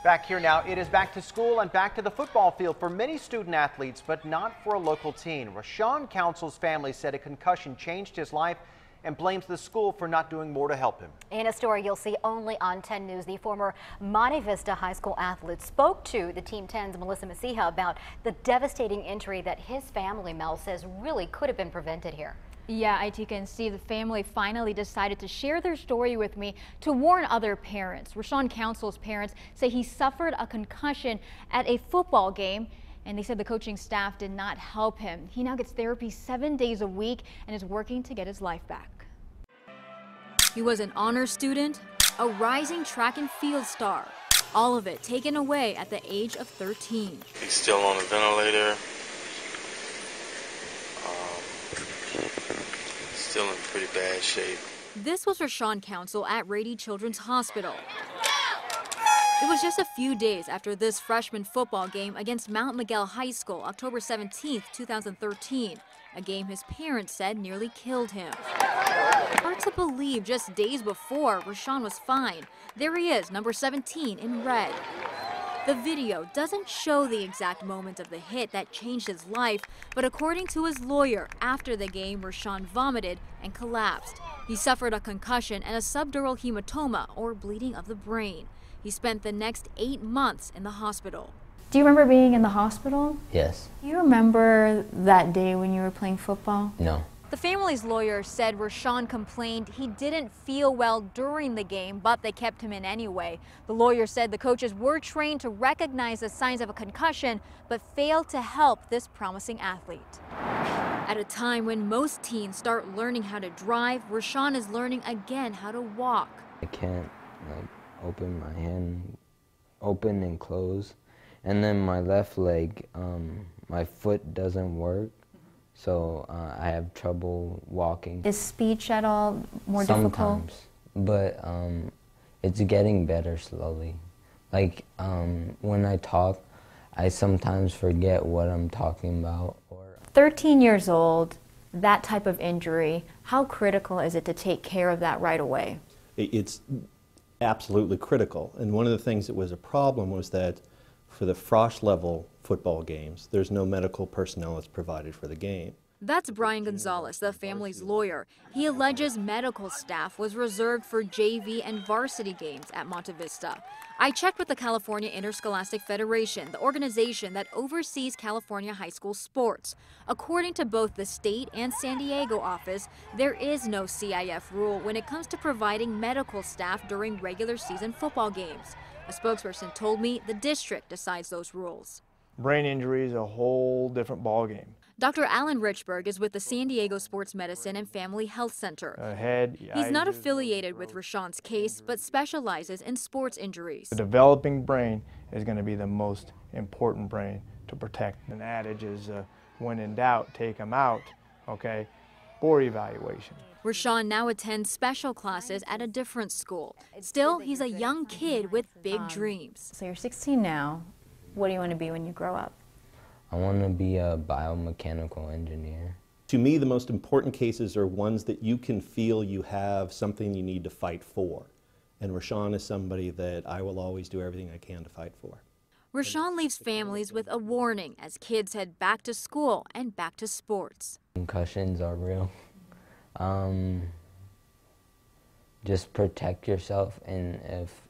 Back here now, it is back to school and back to the football field for many student athletes, but not for a local teen. Rashawn Council's family said a concussion changed his life and blames the school for not doing more to help him. In a story you'll see only on 10 News, the former Monte Vista High School athlete spoke to the Team 10's Melissa Masiha about the devastating injury that his family, Mel, says really could have been prevented here. Yeah, Itika and Steve, the family finally decided to share their story with me to warn other parents. Rashawn Council's parents say he suffered a concussion at a football game, and they said the coaching staff did not help him. He now gets therapy 7 days a week and is working to get his life back. He was an honor student, a rising track and field star, all of it taken away at the age of 13. He's still on the ventilator. Still in pretty bad shape. This was Rashawn Council at Rady Children's Hospital. It was just a few days after this freshman football game against Mount Miguel High School, October 17, 2013, a game his parents said nearly killed him. Hard to believe just days before, Rashawn was fine. There he is, number 17 in red. The video doesn't show the exact moment of the hit that changed his life, but according to his lawyer, after the game, Rashawn vomited and collapsed. He suffered a concussion and a subdural hematoma, or bleeding of the brain. He spent the next 8 months in the hospital. Do you remember being in the hospital? Yes. Do you remember that day when you were playing football? No. The family's lawyer said Rashawn complained he didn't feel well during the game, but they kept him in anyway. The lawyer said the coaches were trained to recognize the signs of a concussion, but failed to help this promising athlete. At a time when most teens start learning how to drive, Rashawn is learning again how to walk. I can't open my hand, open and close. And then my left leg, my foot doesn't work. So I have trouble walking. Is speech at all more difficult? Sometimes, but it's getting better slowly. Like when I talk, I sometimes forget what I'm talking about. 13 years old, that type of injury, how critical is it to take care of that right away? It's absolutely critical. And one of the things that was a problem was that for the Frosh level football games, there's no medical personnel that's provided for the game. That's Brian Gonzalez, the family's lawyer. He alleges medical staff was reserved for JV and varsity games at Monte Vista. I checked with the California Interscholastic Federation, the organization that oversees California high school sports. According to both the state and San Diego office, there is no CIF rule when it comes to providing medical staff during regular season football games. A spokesperson told me the district decides those rules. Brain injury is a whole different ballgame. Dr. Alan Richburg is with the San Diego Sports Medicine and Family Health Center. He's not affiliated with Rashawn's case, but specializes in sports injuries. The developing brain is going to be the most important brain to protect. An adage is, when in doubt, take them out, okay, for evaluation. Rashawn now attends special classes at a different school. Still, he's a young kid with big dreams. So you're 16 now. What do you want to be when you grow up? I want to be a biomechanical engineer. To me, the most important cases are ones that you can feel you have something you need to fight for. And Rashawn is somebody that I will always do everything I can to fight for. Rashawn leaves families with a warning as kids head back to school and back to sports. Concussions are real. Just protect yourself, and if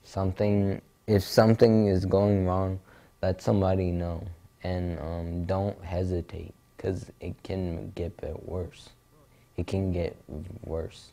something is going wrong, let somebody know, and don't hesitate, because it can get worse. It can get worse.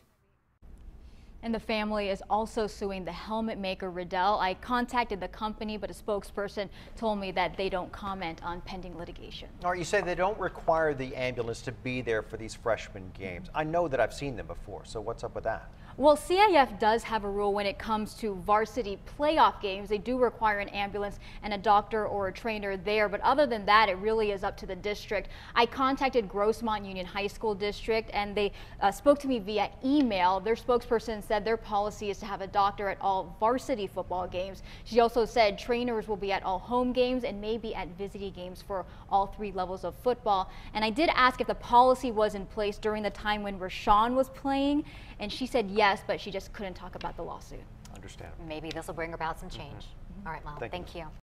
And the family is also suing the helmet maker Riddell. I contacted the company, but a spokesperson told me that they don't comment on pending litigation. All right, you say they don't require the ambulance to be there for these freshman games. I know that I've seen them before, so what's up with that? Well, CIF does have a rule when it comes to varsity playoff games. They do require an ambulance and a doctor or a trainer there, but other than that, it really is up to the district. I contacted Grossmont Union High School District, and they spoke to me via email. Their spokesperson said their policy is to have a doctor at all varsity football games. She also said trainers will be at all home games and maybe at visiting games for all 3 levels of football. And I did ask if the policy was in place during the time when Rashawn was playing, and she said yes, but she just couldn't talk about the lawsuit. understand. Maybe this will bring about some change. All right, Lyle, thank you.